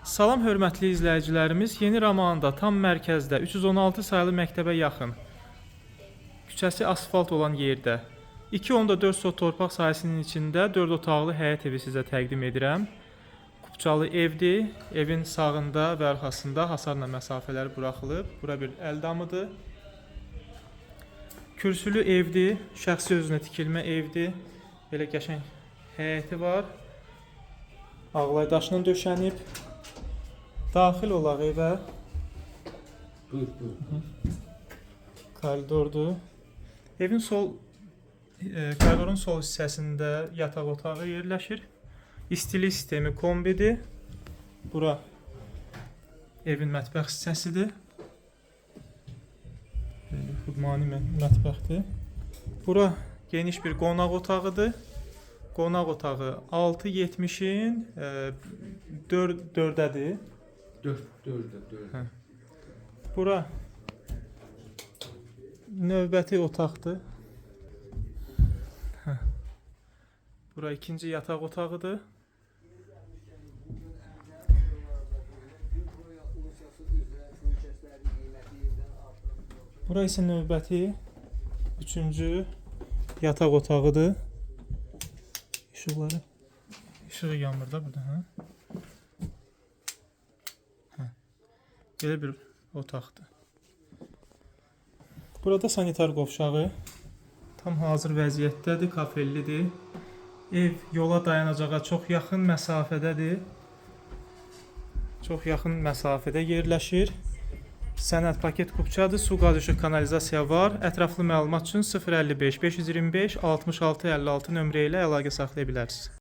Salam hörmətli izləyicilərimiz, Yeni Ramanda tam mərkəzdə 316 sayılı məktəbə yaxın, küçəsi asfalt olan yerdə 2.4 sot torpaq sahəsinin içində 4 otaqlı həyət evi sizə təqdim edirəm. Kupçalı evdir, evin sağında və arxasında hasarla məsafələr buraxılıb. Bura bir əldamıdır. Kürsülü evdir, şəxsi özünə tikilmə evdir. Belə qəşəng həyəti var. Ağlay daşla döşənib. Daxil olaq evə. Koridordur. Evin koridorun sol hissəsində yataq otağı yerləşir. İstilik sistemi kombidir. Bura evin mətbəx hissəsidir. Xudmani mətbəxdir. Bura geniş bir qonaq otağıdır. Qonaq otağı 6.70-in 4-dədir. 4'də. Bura növbəti otaqdır. Bura ikinci yataq otağıdır. Bura isə növbəti üçüncü yataq otağıdır. İşığı yanmır da burada, hə? Belə bir otaqdır. Burada sanitar qovşağı tam hazır vəziyyətdədir, kafellidir. Ev yola dayanacağa çox yaxın məsafədədir. Çox yaxın məsafədə yerləşir. Sənəd paket kupçadır, su qaz işıq kanalizasiya var. Ətraflı məlumat üçün 055 525 66 56 nömrə ilə əlaqə saxlaya bilərsiniz.